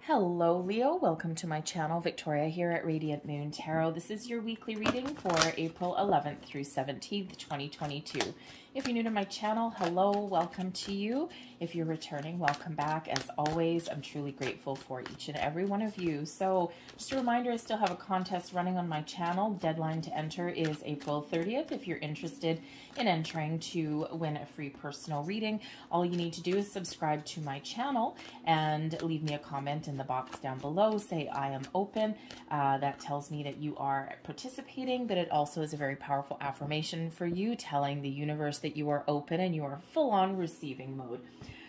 Hello, Leo. Welcome to my channel. Victoria here at Radiant Moon Tarot. This is your weekly reading for April 11th through 17th, 2022. If you're new to my channel, hello, welcome to you. If you're returning, welcome back. As always, I'm truly grateful for each and every one of you. So just a reminder, I still have a contest running on my channel. Deadline to enter is April 30th. If you're interested in entering to win a free personal reading, all you need to do is subscribe to my channel and leave me a comment in the box down below. Say I am open. That tells me that you are participating, but it also is a very powerful affirmation for you, telling the universe that you are open and you are full on receiving mode.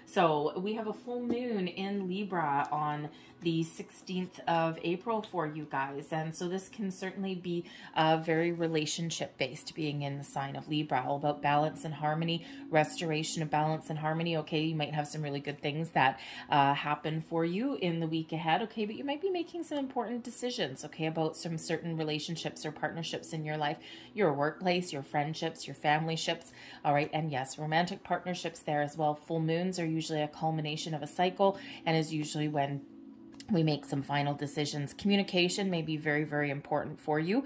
So we have a full moon in Libra on the 16th of April for you guys. And so this can certainly be very relationship-based, being in the sign of Libra, all about balance and harmony, restoration of balance and harmony. Okay, you might have some really good things that happen for you in the week ahead. Okay, but you might be making some important decisions, okay, about some certain relationships or partnerships in your life, your workplace, your friendships, your family ships. All right, and yes, romantic partnerships there as well. Full moons are usually a culmination of a cycle and is usually when we make some final decisions. Communication may be very, very important for you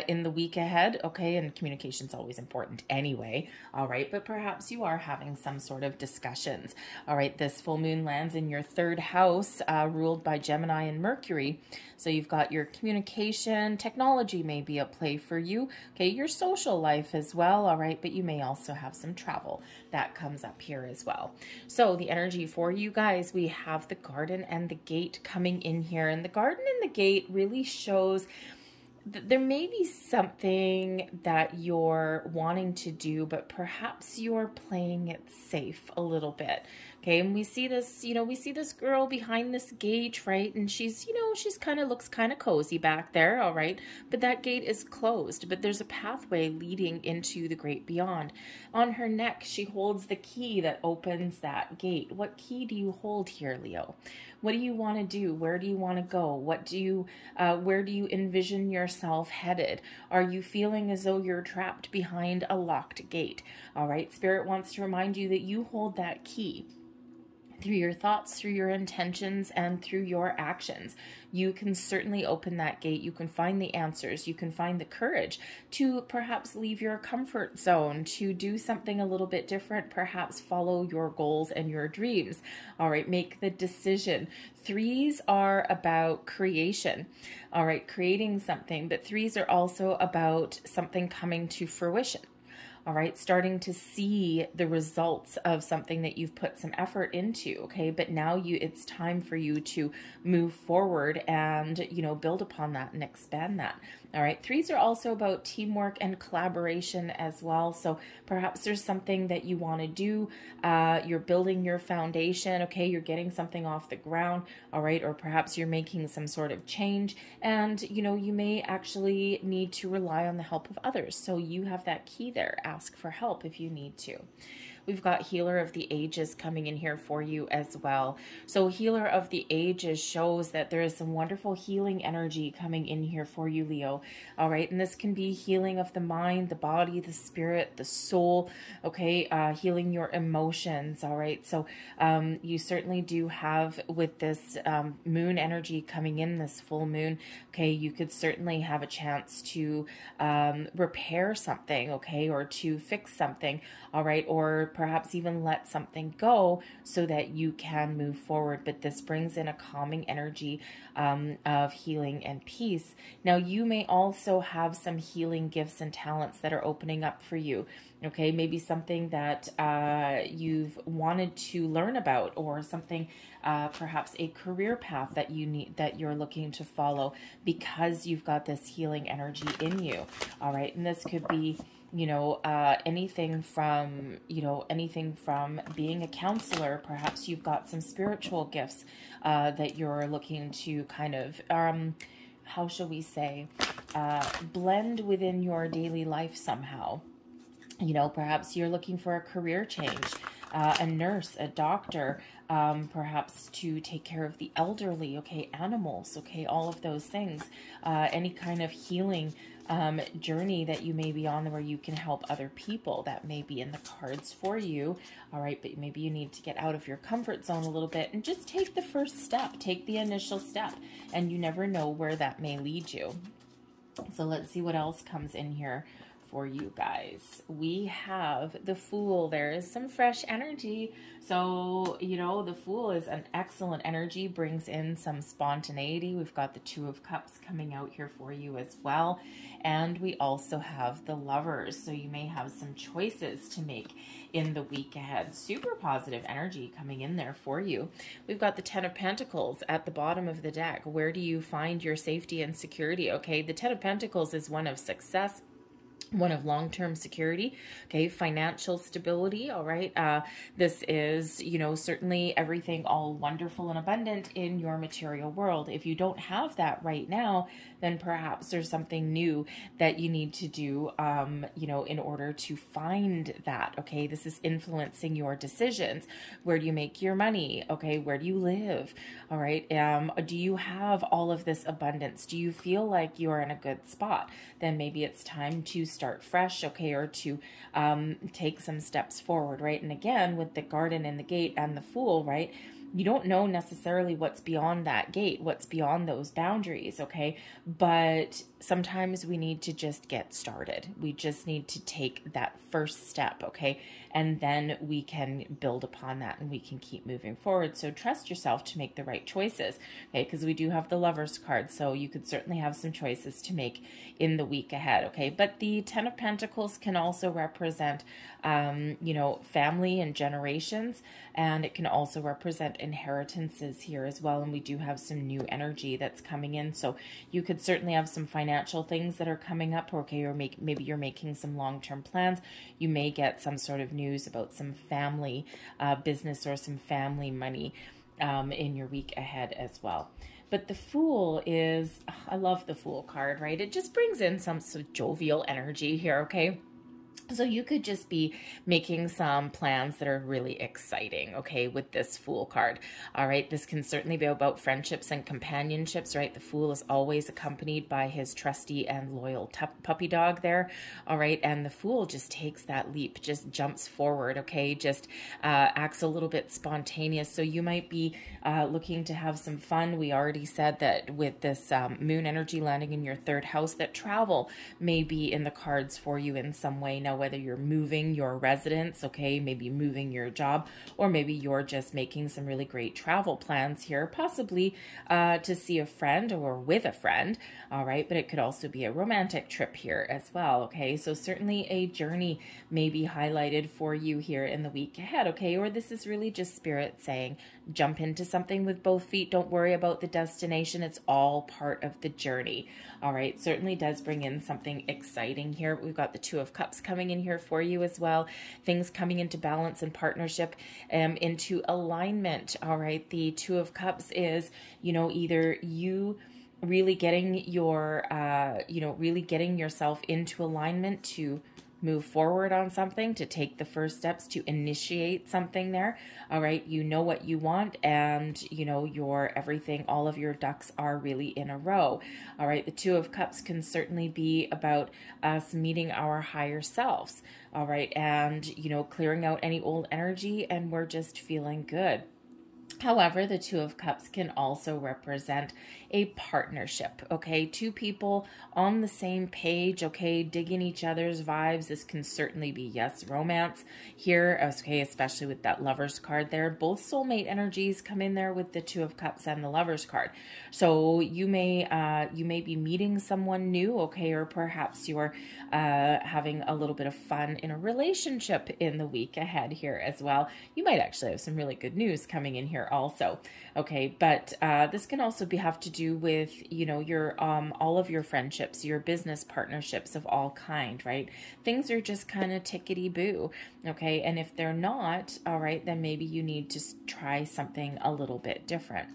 in the week ahead, okay? And communication's always important anyway, all right? But perhaps you are having some sort of discussions, all right? This full moon lands in your third house, ruled by Gemini and Mercury. So you've got your communication, technology may be at play for you, okay? Your social life as well, all right? But you may also have some travel that comes up here as well. So the energy for you guys, we have the garden and the gate coming in here, and the garden and the gate really shows that there may be something that you're wanting to do, but perhaps you're playing it safe a little bit. Okay, and we see this, we see this girl behind this gate, right? And she's, she's looks kind of cozy back there, all right? But that gate is closed, but there's a pathway leading into the great beyond. On her neck, she holds the key that opens that gate. What key do you hold here, Leo? What do you want to do? Where do you want to go? Where do you envision yourself headed? Are you feeling as though you're trapped behind a locked gate? All right, Spirit wants to remind you that you hold that key. Through your thoughts, through your intentions, and through your actions, you can certainly open that gate. You can find the answers. You can find the courage to perhaps leave your comfort zone, to do something a little bit different, perhaps follow your goals and your dreams. All right, make the decision. Threes are about creation, all right, creating something, but threes are also about something coming to fruition. All right, starting to see the results of something that you've put some effort into, okay? But now it's time for you to move forward and, build upon that and expand that. All right, threes are also about teamwork and collaboration as well. So perhaps there's something that you want to do. You're building your foundation, okay? You're getting something off the ground, all right? Or perhaps you're making some sort of change and, you may actually need to rely on the help of others. So you have that key there. Ask for help if you need to. We've got Healer of the Ages coming in here for you as well. So Healer of the Ages shows that there is some wonderful healing energy coming in here for you, Leo. All right, and this can be healing of the mind, the body, the spirit, the soul, okay, healing your emotions, all right? So you certainly do have, with this moon energy coming in, this full moon, okay, you could certainly have a chance to repair something, okay, or to fix something, all right, or perhaps even let something go so that you can move forward. But this brings in a calming energy of healing and peace. Now, you may also have some healing gifts and talents that are opening up for you. Okay, maybe something that you've wanted to learn about, or something, perhaps a career path that you're looking to follow because you've got this healing energy in you. All right, and this could be anything from being a counselor. Perhaps you've got some spiritual gifts that you're looking to kind of, how shall we say, blend within your daily life somehow. Perhaps you're looking for a career change, a nurse, a doctor, perhaps to take care of the elderly, okay, animals, okay, all of those things, any kind of healing journey that you may be on where you can help other people. That may be in the cards for you. All right, but maybe you need to get out of your comfort zone a little bit and just take the first step, take the initial step, and you never know where that may lead you. So let's see what else comes in here for you guys. We have the Fool. There is some fresh energy. So, you know, the Fool is an excellent energy, brings in some spontaneity. We've got the Two of Cups coming out here for you as well. And we also have the Lovers. So you may have some choices to make in the week ahead. Super positive energy coming in there for you. We've got the Ten of Pentacles at the bottom of the deck. Where do you find your safety and security? Okay, the Ten of Pentacles is one of success, one of long-term security, okay, financial stability, all right. This is, you know, certainly everything all wonderful and abundant in your material world. If you don't have that right now, then perhaps there's something new that you need to do, you know, in order to find that, okay. This is influencing your decisions. Where do you make your money? Okay, where do you live? All right, do you have all of this abundance? Do you feel like you're in a good spot? Then maybe it's time to start fresh, okay, or to take some steps forward, right? And again, with the Garden and the Gate and the Fool, right, you don't know necessarily what's beyond that gate, what's beyond those boundaries, okay? But sometimes we need to just get started. We just need to take that first step, okay? And then we can build upon that and we can keep moving forward. So trust yourself to make the right choices, okay? Because we do have the Lovers card, so you could certainly have some choices to make in the week ahead, okay? But the Ten of Pentacles can also represent, you know, family and generations, and it can also represent inheritances here as well. And we do have some new energy that's coming in, so you could certainly have some financial things that are coming up, okay? Or maybe you're making some long-term plans. You may get some sort of news about some family business or some family money in your week ahead as well. But the Fool is, I love the Fool card, right? It just brings in some sort of jovial energy here, okay? So you could just be making some plans that are really exciting, okay, with this Fool card. All right, this can certainly be about friendships and companionships, right? The Fool is always accompanied by his trusty and loyal puppy dog there, all right? And the Fool just takes that leap, just jumps forward, okay? Just acts a little bit spontaneous. So you might be looking to have some fun. We already said that with this moon energy landing in your third house, that travel may be in the cards for you in some way. Now, whether you're moving your residence, okay, maybe moving your job, or maybe you're just making some really great travel plans here, possibly to see a friend or with a friend, all right, but it could also be a romantic trip here as well, okay? So certainly a journey may be highlighted for you here in the week ahead, okay? Or this is really just Spirit saying, jump into something with both feet. Don't worry about the destination. It's all part of the journey, all right? Certainly does bring in something exciting here. We've got the Two of Cups coming in here for you as well. Things coming into balance and partnership, into alignment, all right? The Two of Cups is, you know, either you really getting your, you know, really getting yourself into alignment to move forward on something, to take the first steps to initiate something there, all right? You know what you want, and you know your everything, all of your ducks are really in a row, all right? The Two of Cups can certainly be about us meeting our higher selves, all right? And, you know, clearing out any old energy, and we're just feeling good. However, the Two of Cups can also represent a partnership, okay? Two people on the same page, okay, digging each other's vibes. This can certainly be, yes, romance here, okay, especially with that Lovers card there. Both soulmate energies come in there with the Two of Cups and the Lovers card. So you may be meeting someone new, okay, or perhaps you're having a little bit of fun in a relationship in the week ahead here as well. You might actually have some really good news coming in here also, okay? But this can also have to do with, you know, your all of your friendships, your business partnerships of all kind, right? Things are just kind of tickety-boo, okay? And if they're not, all right, then maybe you need to try something a little bit different.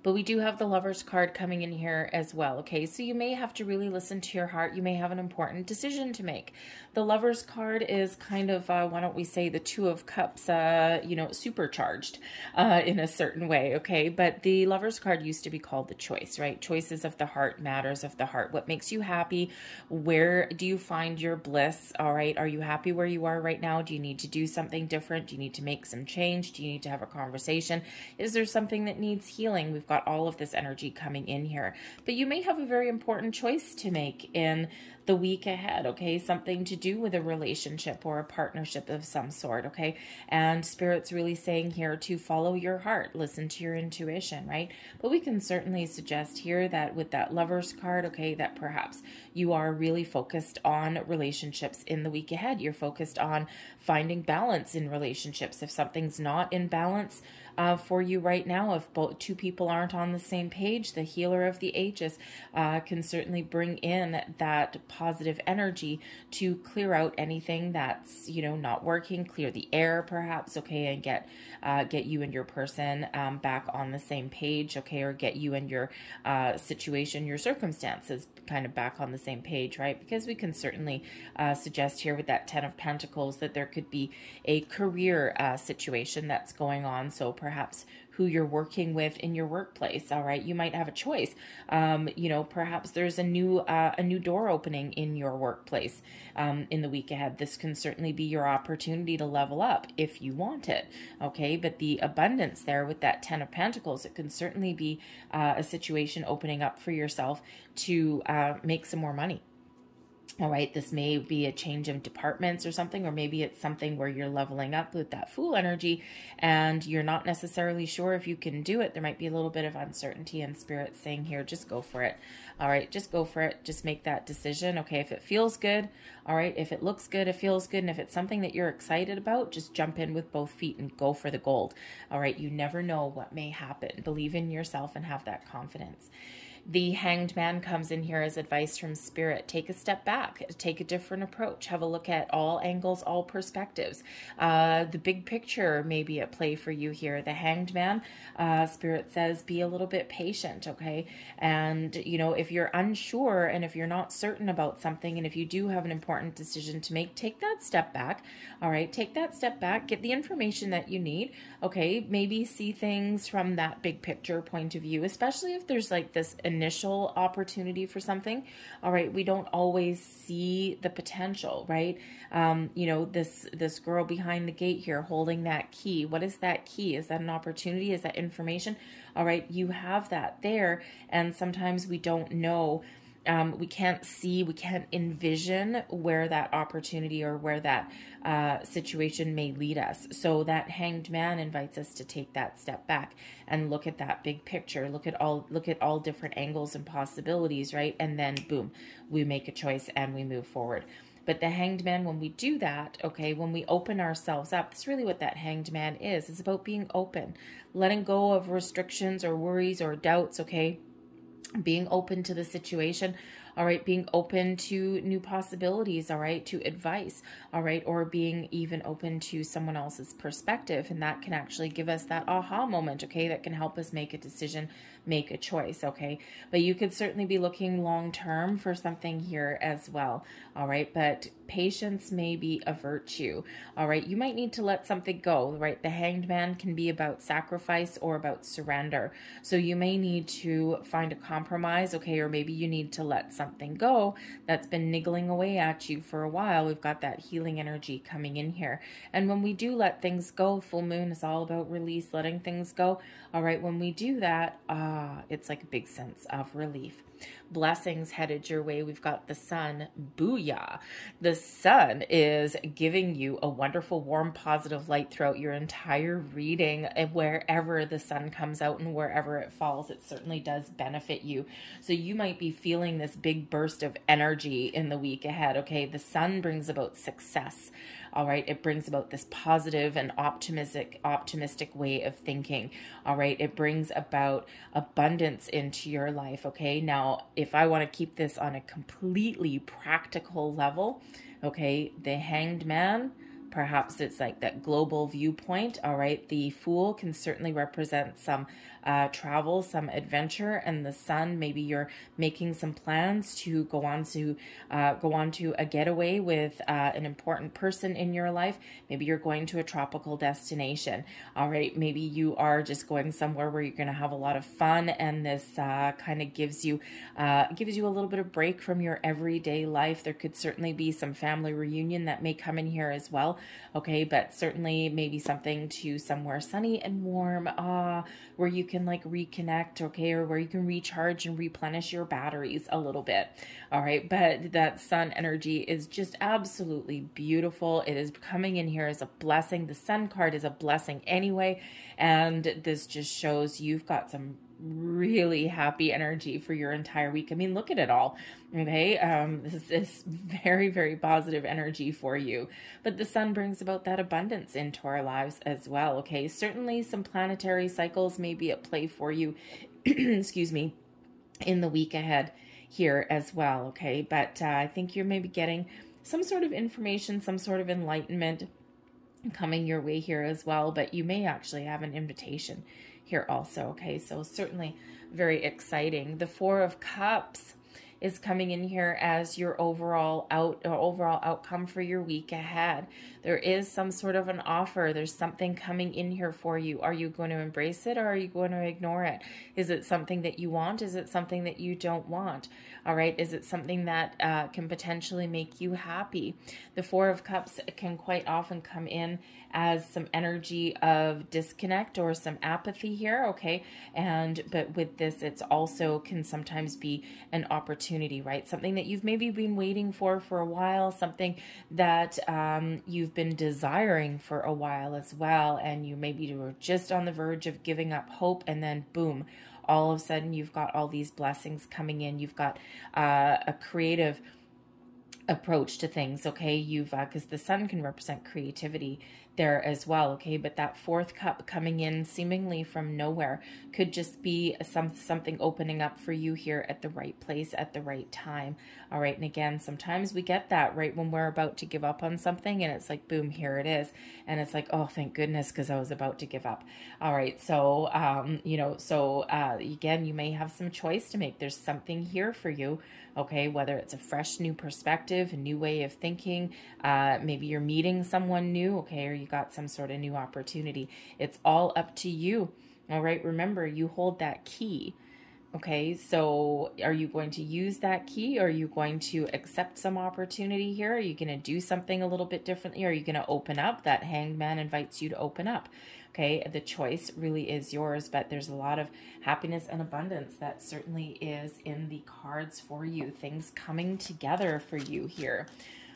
But we do have the Lover's card coming in here as well, okay? So you may have to really listen to your heart. You may have an important decision to make. The Lover's card is kind of, why don't we say the Two of Cups, you know, supercharged in a certain way, okay? But the Lover's card used to be called the Choice, right? Choices of the heart, matters of the heart. What makes you happy? Where do you find your bliss, all right? Are you happy where you are right now? Do you need to do something different? Do you need to make some change? Do you need to have a conversation? Is there something that needs healing? We've got all of this energy coming in here. But you may have a very important choice to make in the week ahead, okay? Something to do with a relationship or a partnership of some sort, okay? And Spirit's really saying here to follow your heart, listen to your intuition, right? But we can certainly suggest here that with that Lover's card, okay, that perhaps you are really focused on relationships in the week ahead. You're focused on finding balance in relationships. If something's not in balance for you right now, if two people aren't on the same page, the Healer of the Ages can certainly bring in that positive energy to clear out anything that's, you know, not working, clear the air perhaps, okay, and get you and your person back on the same page, okay, or get you and your situation, your circumstances kind of back on the same page, right? Because we can certainly suggest here with that Ten of Pentacles that there could be a career situation that's going on. So perhaps who you're working with in your workplace, all right? You might have a choice. You know, perhaps there's a new door opening in your workplace in the week ahead. This can certainly be your opportunity to level up if you want it, okay? But the abundance there with that Ten of Pentacles, it can certainly be a situation opening up for yourself to make some more money. All right, this may be a change of departments or something, or maybe it's something where you're leveling up with that Fool energy and you're not necessarily sure if you can do it. There might be a little bit of uncertainty, and Spirit saying here, just go for it. All right, just go for it. Just make that decision. Okay, if it feels good, all right, if it looks good, it feels good, and if it's something that you're excited about, just jump in with both feet and go for the gold. All right, you never know what may happen. Believe in yourself and have that confidence. The Hanged Man comes in here as advice from Spirit. Take a step back, take a different approach, have a look at all angles, all perspectives. The big picture may be at play for you here. The Hanged Man, Spirit says, be a little bit patient, okay? And, you know, if you're unsure and if you're not certain about something, and if you do have an important decision to make, take that step back, all right? Take that step back, get the information that you need, okay? Maybe see things from that big picture point of view, especially if there's like this initial opportunity for something. All right, we don't always see the potential, right? You know, this girl behind the gate here holding that key. What is that key? Is that an opportunity? Is that information? All right, you have that there, and sometimes we don't know. We can't see, we can't envision where that opportunity or where that situation may lead us. So that Hanged Man invites us to take that step back and look at that big picture, look at all different angles and possibilities, right? And then boom, we make a choice and we move forward. But the Hanged Man, when we do that, okay, when we open ourselves up, that's really what that Hanged Man is. It's about being open, letting go of restrictions or worries or doubts, okay? Being open to the situation, all right, being open to new possibilities, all right, to advice, all right, or being even open to someone else's perspective. And that can actually give us that aha moment, okay, that can help us make a decision, make a choice, okay. But you could certainly be looking long term for something here as well, all right. But patience may be a virtue, all right. You might need to let something go, right? The Hanged Man can be about sacrifice or about surrender. So you may need to find a compromise, okay, or maybe you need to let something go that's been niggling away at you for a while. We've got that healing energy coming in here. And when we do let things go, full moon is all about release, letting things go. All right, when we do that, it's like a big sense of relief. Blessings headed your way. We've got the Sun. Booyah. The Sun is giving you a wonderful, warm, positive light throughout your entire reading. And wherever the Sun comes out and wherever it falls, it certainly does benefit you. So you might be feeling this big burst of energy in the week ahead. Okay, the Sun brings about success. All right, it brings about this positive and optimistic way of thinking. All right, it brings about abundance into your life. Okay, now if I want to keep this on a completely practical level, okay, the Hanged Man, Perhaps it's like that global viewpoint. All right. The Fool can certainly represent some travel, some adventure, and the Sun, maybe you're making some plans to go on to a getaway with an important person in your life. Maybe you're going to a tropical destination. All right. Maybe you are just going somewhere where you're going to have a lot of fun, and this kind of gives you a little bit of break from your everyday life. There could certainly be some family reunion that may come in here as well. Okay, but certainly maybe something to somewhere sunny and warm, where you can like reconnect, okay, or where you can recharge and replenish your batteries a little bit. All right, but that Sun energy is just absolutely beautiful. It is coming in here as a blessing. The Sun card is a blessing anyway, and this just shows you've got some really happy energy for your entire week. I mean, look at it all. Okay. This is very, very positive energy for you, but the Sun brings about that abundance into our lives as well. Okay. Certainly some planetary cycles may be at play for you, excuse me, in the week ahead here as well. Okay. But I think you're maybe getting some sort of information, some sort of enlightenment coming your way here as well, but you may actually have an invitation here also. Okay, so certainly very exciting. The Four of Cups is coming in here as your overall outcome for your week ahead. There is some sort of an offer. There's something coming in here for you. Are you going to embrace it, or are you going to ignore it? Is it something that you want? Is it something that you don't want? All right. Is it something that can potentially make you happy? The Four of Cups can quite often come in as some energy of disconnect or some apathy here. Okay. But with this, it's also can sometimes be an opportunity, right? Something that you've maybe been waiting for a while, something that you've been desiring for a while as well. And you maybe were just on the verge of giving up hope, and then boom, all of a sudden you've got all these blessings coming in. You've got a creative approach to things. Okay. You've, because the Sun can represent creativity there as well. Okay. But that fourth cup coming in seemingly from nowhere could just be something opening up for you here at the right place at the right time. All right. And again, sometimes we get that right when we're about to give up on something, and it's like, boom, here it is. And it's like, oh, thank goodness, because I was about to give up. All right. So, again, you may have some choice to make. There's something here for you. Okay. Whether it's a fresh new perspective, a new way of thinking, maybe you're meeting someone new. Okay. Or you got some sort of new opportunity. It's all up to you. All right. Remember, you hold that key. Okay. So are you going to use that key? Or are you going to accept some opportunity here? Are you going to do something a little bit differently? Are you going to open up? That Hangman invites you to open up. Okay. The choice really is yours, but there's a lot of happiness and abundance that certainly is in the cards for you. Things coming together for you here.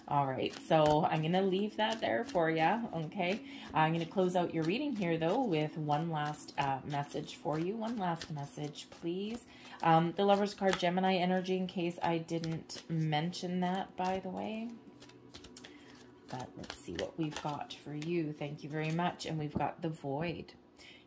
All right, so I'm going to leave that there for you, okay? I'm going to close out your reading here, though, with one last message for you. One last message, please. The Lover's card, Gemini energy, in case I didn't mention that, by the way. But let's see what we've got for you. Thank you very much. And we've got the Void.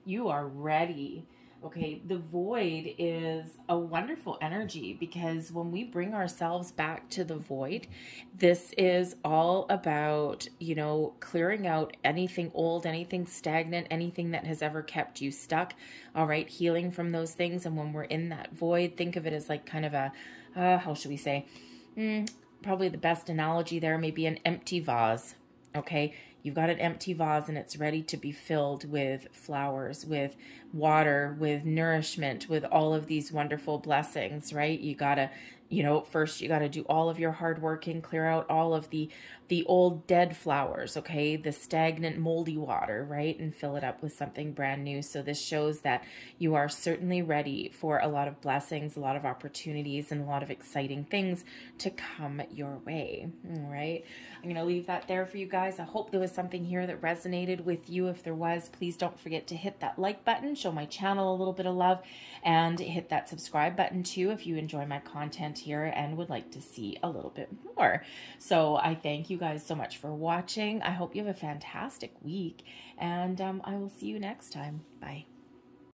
You are ready. Okay, the Void is a wonderful energy, because when we bring ourselves back to the void, this is all about, clearing out anything old, anything stagnant, anything that has ever kept you stuck. All right, healing from those things. And when we're in that void, think of it as like kind of a, how should we say, probably the best analogy there may be an empty vase. Okay, you've got an empty vase and it's ready to be filled with flowers, with water, with nourishment, with all of these wonderful blessings, right? You gotta, first you gotta do all of your hard working, clear out all of the old dead flowers, okay? The stagnant, moldy water, right? And fill it up with something brand new. So this shows that you are certainly ready for a lot of blessings, a lot of opportunities, and a lot of exciting things to come your way, all right? I'm gonna leave that there for you guys. I hope there was something here that resonated with you. If there was, please don't forget to hit that like button, show my channel a little bit of love, and hit that subscribe button too if you enjoy my content here and would like to see a little bit more. So I thank you guys so much for watching. I hope you have a fantastic week, and I will see you next time. Bye.